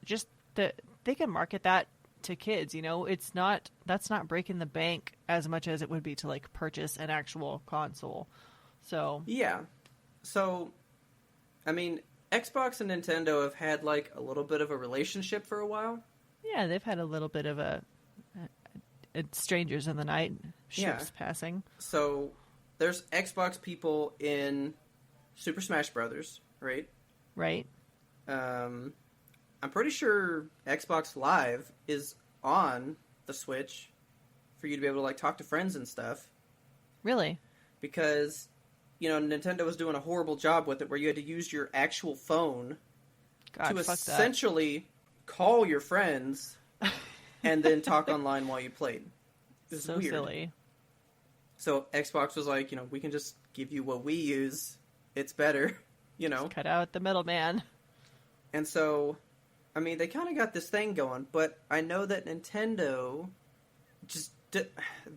Just that they can market that to kids, you know? That's not breaking the bank as much as it would be to, like, purchase an actual console. So... Yeah. So, I mean, Xbox and Nintendo have had, like, a little bit of a relationship for a while. Yeah, they've had a little bit of a strangers in the night, ships passing. So, there's Xbox people in Super Smash Brothers, right? Right. I'm pretty sure Xbox Live is on the Switch for you to be able to, like, talk to friends and stuff. Really? Because, you know, Nintendo was doing a horrible job with it where you had to use your actual phone to essentially call your friends and then talk online while you played. It was so weird. Silly. So Xbox was like, you know, we can just give you what we use. It's better, you know. Just cut out the middleman. And so, I mean, they kind of got this thing going, but I know that Nintendo just...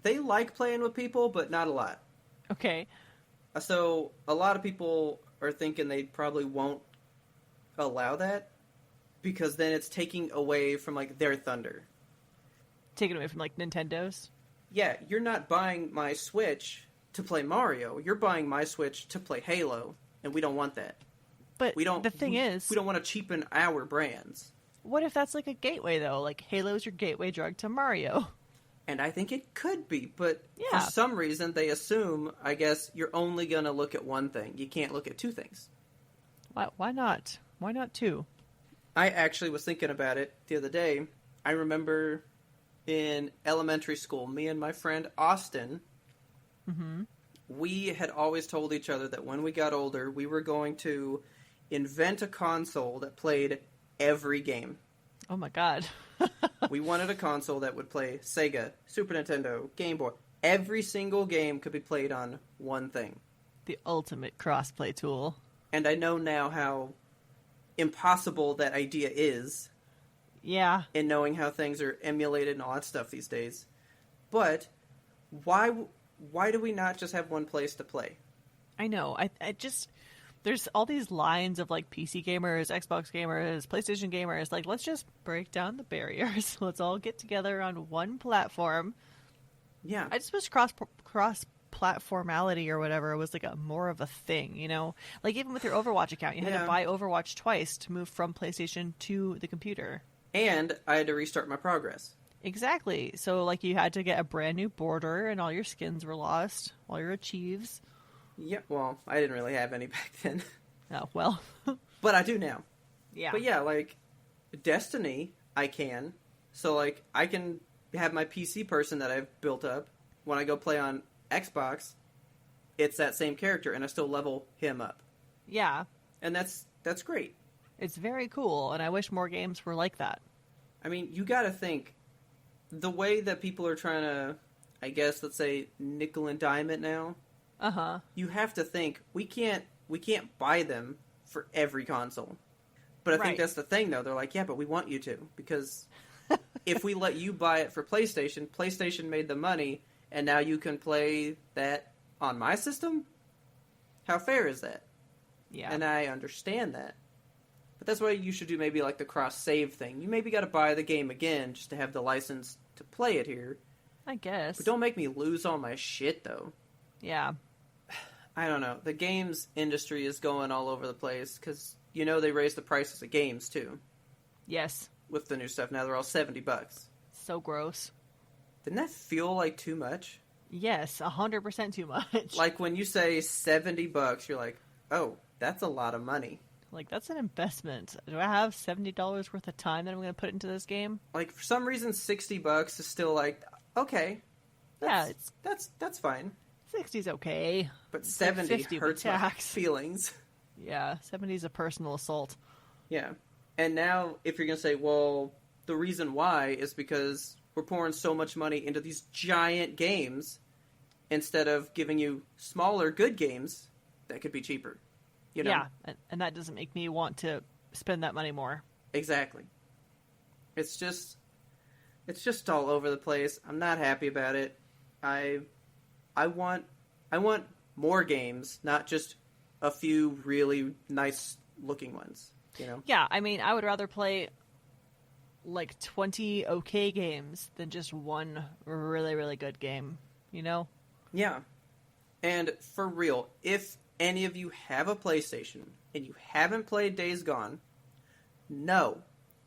they like playing with people, but not a lot. Okay. So, a lot of people are thinking they probably won't allow that because then it's taking away from, like, their thunder. Taken away from, like, Nintendo's? Yeah, you're not buying my Switch to play Mario. You're buying my Switch to play Halo, and we don't want that. But the thing is... we don't want to cheapen our brands. What if that's, like, a gateway, though? Like, Halo's your gateway drug to Mario. And I think it could be, but for some reason they assume, I guess, you're only going to look at one thing. You can't look at two things. Why not? Why not two? I actually was thinking about it the other day. I remember in elementary school, me and my friend Austin, we had always told each other that when we got older, we were going to invent a console that played every game. Oh my god. We wanted a console that would play Sega, Super Nintendo, Game Boy. Every single game could be played on one thing. The ultimate crossplay tool. And I know now how impossible that idea is. Yeah. In knowing how things are emulated and all that stuff these days. But why do we not just have one place to play? I know. I just... There's all these lines of, like, PC gamers, Xbox gamers, PlayStation gamers. Like, let's just break down the barriers. Let's all get together on one platform. Yeah. I just wish cross-platformality or whatever was, like, more of a thing, you know? Like, even with your Overwatch account, you had to buy Overwatch twice to move from PlayStation to the computer. And I had to restart my progress. Exactly. So, like, you had to get a brand new border and all your skins were lost, all your achieves. Yeah, well, I didn't really have any back then. Oh, well. But I do now. Yeah. But yeah, like, Destiny, I can. So, like, I can have my PC person that I've built up. When I go play on Xbox, it's that same character, and I still level him up. Yeah. And that's great. It's very cool, and I wish more games were like that. I mean, you gotta think, the way that people are trying to, I guess, let's say, nickel and dime it now, you have to think, we can't buy them for every console. But I think that's the thing, though. They're like, yeah, but we want you to. Because if we let you buy it for PlayStation, PlayStation made the money, and now you can play that on my system? How fair is that? Yeah. And I understand that. But that's why you should do maybe like the cross-save thing. You maybe got to buy the game again just to have the license to play it here. I guess. But don't make me lose all my shit, though. Yeah. I don't know. The games industry is going all over the place because, they raised the prices of games, too. Yes. With the new stuff. Now they're all $70. So gross. Didn't that feel like too much? Yes, 100% too much. Like when you say $70, you're like, oh, that's a lot of money. Like, that's an investment. Do I have $70 worth of time that I'm going to put into this game? Like, for some reason, $60 is still like, okay. That's fine. 60's okay. But It's 70 like 50 hurts with my tax. feelings. Yeah, 70's a personal assault. Yeah. And now, if you're going to say, well, the reason why is because we're pouring so much money into these giant games instead of giving you smaller, good games that could be cheaper. Yeah, and that doesn't make me want to spend that money more. Exactly. It's just all over the place. I'm not happy about it. I want more games, not just a few really nice looking ones, Yeah, I mean, I would rather play like 20 okay games than just one really, really good game, Yeah. And for real, if any of you have a PlayStation and you haven't played Days Gone, no,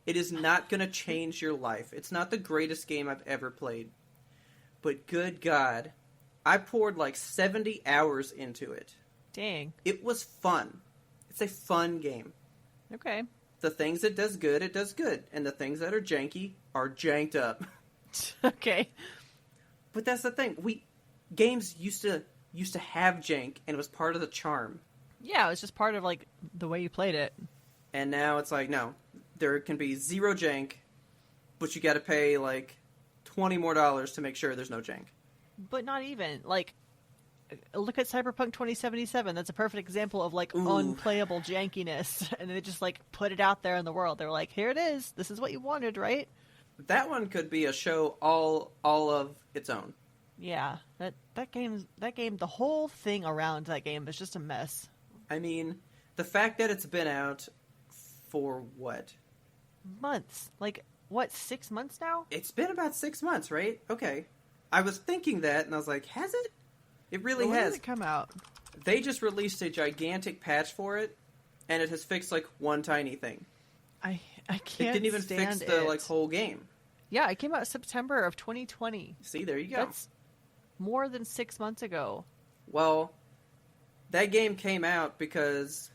it is not going to change your life. It's not the greatest game I've ever played. But good God, I poured like 70 hours into it. Dang. It was fun. It's a fun game. Okay. The things it does good. And the things that are janky are janked up. Okay. But that's the thing. Games used to have jank, and it was part of the charm. Yeah, it was just part of, like, the way you played it. And now it's like, no. There can be zero jank, but you gotta pay, like, $20 more to make sure there's no jank. But not even. Like, look at Cyberpunk 2077. That's a perfect example of, like, Ooh. unplayable jankiness. And they just, like, put it out there in the world. They were like, here it is. This is what you wanted, right? That one could be a show all of its own. Yeah. That game, the whole thing around that game is just a mess. I mean, the fact that it's been out for what? Months. Like, what, 6 months now? It's been about 6 months, right? Okay. I was thinking that, and I was like, has it? It really When has. did it come out? They just released a gigantic patch for it, and it has fixed, like, one tiny thing. I can't It didn't even fix stand the, it. like, whole game. Yeah, it came out September of 2020. See, there you go. That's more than 6 months ago. Well, that game came out because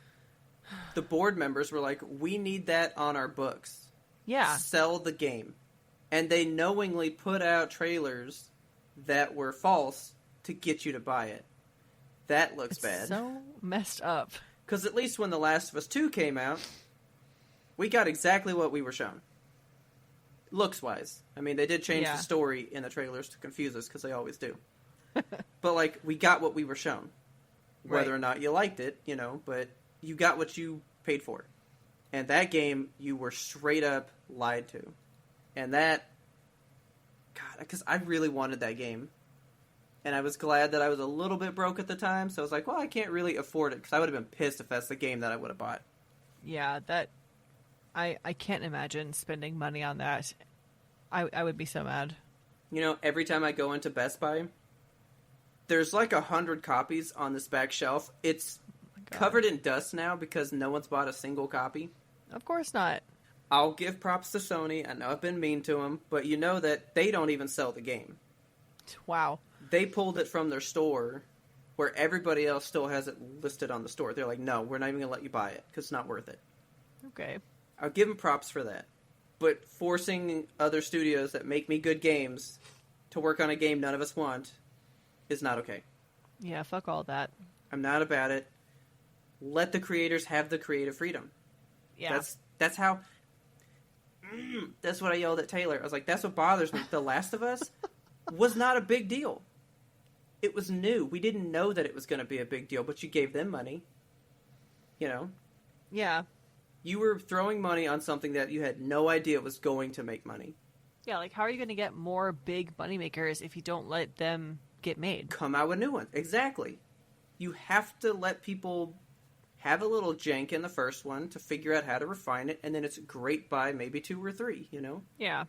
the board members were like, we need that on our books. Yeah. Sell the game. And they knowingly put out trailers that were false to get you to buy it. That looks bad. So messed up. Because at least when The Last of Us 2 came out, we got exactly what we were shown. Looks-wise. I mean, they did change the story in the trailers to confuse us, because they always do. But, like, we got what we were shown. Whether Right. or not you liked it, but you got what you paid for. And that game, you were straight up lied to. And that... God, because I really wanted that game. And I was glad that I was a little bit broke at the time, so I was like, well, I can't really afford it, because I would have been pissed if that's the game that I would have bought. Yeah, that... I can't imagine spending money on that. I would be so mad. Every time I go into Best Buy, there's like 100 copies on this back shelf. It's covered in dust now because no one's bought a single copy. Of course not. I'll give props to Sony. I know I've been mean to them, but you know that they don't even sell the game. Wow. They pulled it from their store where everybody else still has it listed on the store. They're like, no, we're not even going to let you buy it because it's not worth it. Okay. I'll give them props for that. But forcing other studios that make me good games to work on a game none of us want is not okay. Yeah, fuck all that. I'm not about it. Let the creators have the creative freedom. Yeah. That's how... that's what I yelled at Taylor. I was like, that's what bothers me. The Last of Us was not a big deal. It was new. We didn't know that it was going to be a big deal, but you gave them money. Yeah. You were throwing money on something that you had no idea was going to make money. Yeah, like, how are you going to get more big moneymakers if you don't let them get made? Come out with new ones. Exactly. You have to let people have a little jank in the first one to figure out how to refine it, and then it's great by maybe 2 or 3, you know? Yeah.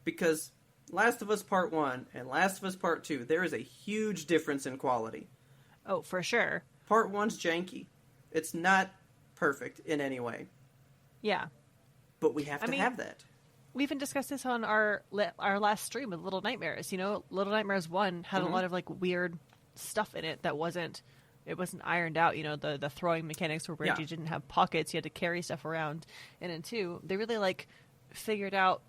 Because Last of Us Part 1 and Last of Us Part 2, there is a huge difference in quality. Oh, for sure. Part 1's janky. It's not perfect in any way. Yeah. But we have to have that. We even discussed this on our last stream with Little Nightmares. You know, Little Nightmares 1 had a lot of, like, weird stuff in it that wasn't ironed out. You know, the throwing mechanics where you didn't have pockets, you had to carry stuff around. And in 2, they really, like, figured out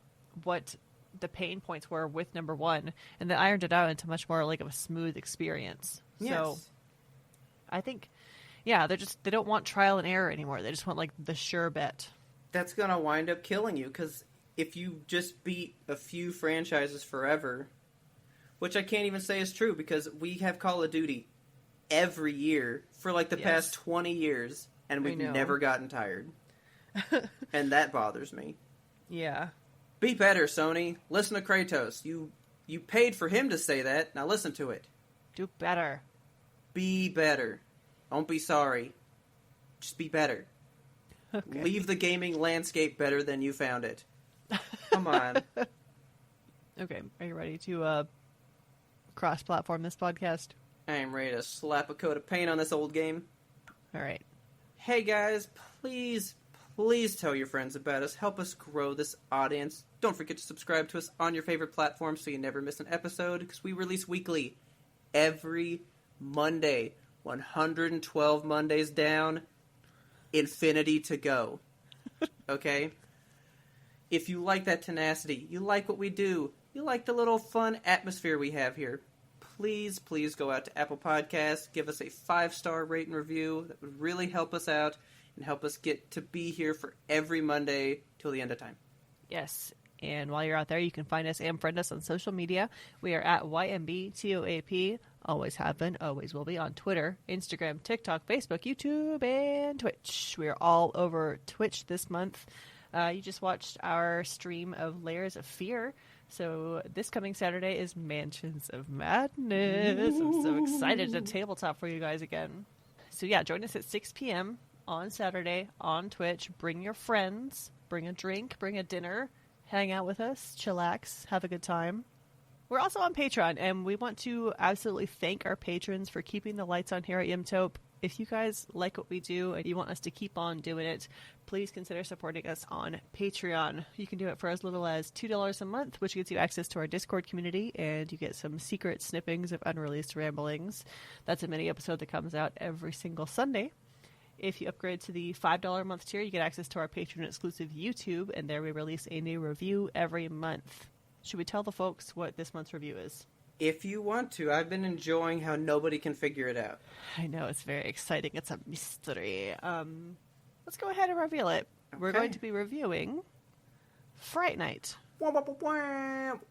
what the pain points were with number 1, and then ironed it out into much more, like, of a smooth experience. Yes. So, I think, yeah, they don't want trial and error anymore. They just want, like, the sure bet. That's going to wind up killing you, because if you just beat a few franchises forever, which I can't even say is true, because we have Call of Duty every year for like the past 20 years, and we've never gotten tired. And that bothers me. Yeah. Be better, Sony. Listen to Kratos. You paid for him to say that. Now listen to it. Do better. Be better. Don't be sorry. Just be better. Okay. Leave the gaming landscape better than you found it. Come on. Okay, are you ready to cross-platform this podcast? I am ready to slap a coat of paint on this old game. All right. Hey guys, please tell your friends about us. Help us grow this audience. Don't forget to subscribe to us on your favorite platform so you never miss an episode, because we release weekly every Monday. 112 Mondays down, infinity to go. Okay? If you like that tenacity, you like what we do, you like the little fun atmosphere we have here, please go out to Apple Podcasts, give us a 5-star rate and review. That would really help us out and help us get to be here for every Monday till the end of time. Yes, and while you're out there, you can find us and friend us on social media. We are at YMBTOAP. Always have been, always will be, on Twitter, Instagram, TikTok, Facebook, YouTube, and Twitch. We are all over Twitch this month. You just watched our stream of Layers of Fear. So this coming Saturday is Mansions of Madness. I'm so excited to tabletop for you guys again. So yeah, join us at 6 p.m. on Saturday on Twitch. Bring your friends. Bring a drink. Bring a dinner. Hang out with us. Chillax. Have a good time. We're also on Patreon, and we want to absolutely thank our patrons for keeping the lights on here at Yimtope. If you guys like what we do and you want us to keep on doing it, please consider supporting us on Patreon. You can do it for as little as $2 a month, which gets you access to our Discord community, and you get some secret snippings of unreleased ramblings. That's a mini episode that comes out every single Sunday. If you upgrade to the $5 a month tier, you get access to our Patreon-exclusive YouTube, and there we release a new review every month. Should we tell the folks what this month's review is? If you want to. I've been enjoying how nobody can figure it out. I know, it's very exciting. It's a mystery. Let's go ahead and reveal it. Okay. We're going to be reviewing Fright Night.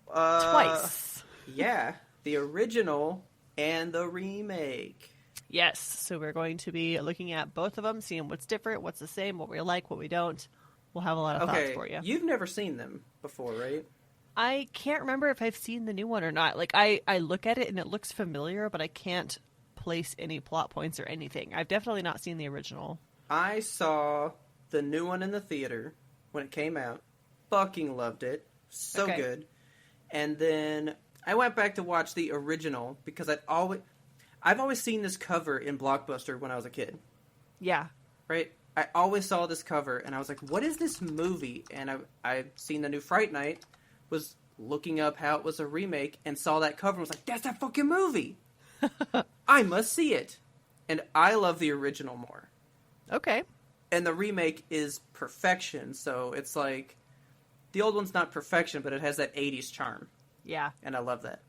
Twice. Yeah, the original and the remake. Yes, so we're going to be looking at both of them, seeing what's different, what's the same, what we like, what we don't. We'll have a lot of thoughts for you. You've never seen them before, right? I can't remember if I've seen the new one or not. Like, I look at it and it looks familiar, but I can't place any plot points or anything. I've definitely not seen the original. I saw the new one in the theater when it came out. Fucking loved it. So good. And then I went back to watch the original because I've always seen this cover in Blockbuster when I was a kid. Yeah. Right? I always saw this cover and I was like, what is this movie? And I've seen the new Fright Night, was looking up how it was a remake, and saw that cover and was like, that's that fucking movie! I must see it! And I love the original more. Okay. And the remake is perfection, so it's like, the old one's not perfection, but it has that 80s charm. Yeah. And I love that.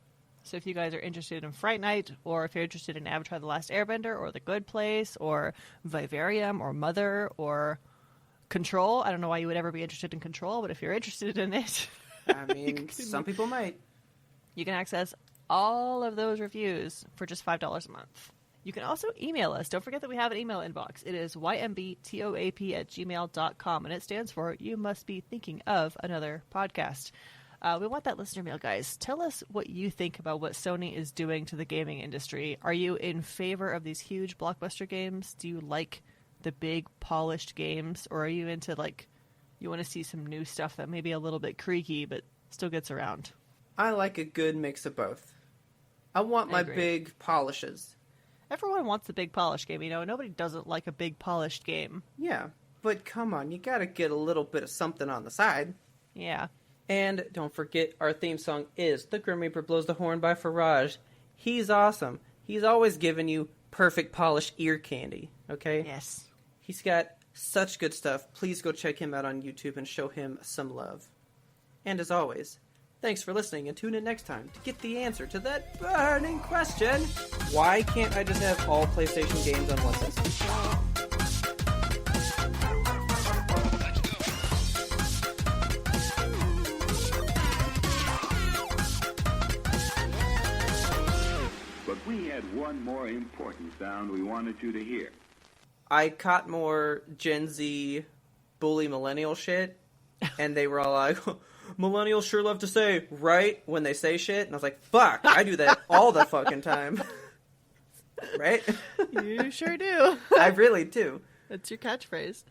So if you guys are interested in Fright Night, or if you're interested in Avatar: The Last Airbender, or The Good Place, or Vivarium, or Mother, or Control, I don't know why you would ever be interested in Control, but if you're interested in it... I mean, some people might. You can access all of those reviews for just $5 a month. You can also email us. Don't forget that we have an email inbox. It is ymbtoap@gmail.com, and it stands for You Must Be Thinking of Another Podcast. We want that listener mail, guys. Tell us what you think about what Sony is doing to the gaming industry. Are you in favor of these huge blockbuster games? Do you like the big polished games, or are you into like you want to see some new stuff that may be a little bit creaky but still gets around? I like a good mix of both. I want my big polishes. Everyone wants a big polished game, nobody doesn't like a big polished game. Yeah, but come on, you gotta get a little bit of something on the side. Yeah. And don't forget, our theme song is The Grim Reaper Blows the Horn by Faraj. He's awesome. He's always giving you perfect polished ear candy, okay? Yes. He's got such good stuff. Please go check him out on YouTube and show him some love. And as always, thanks for listening, and tune in next time to get the answer to that burning question: why can't I just have all PlayStation games on one system? But we had one more important sound we wanted you to hear. I caught more Gen Z bully millennial shit, and they were all like, millennials sure love to say, right, when they say shit. And I was like, fuck, I do that all the fucking time. Right? You sure do. I really do. That's your catchphrase.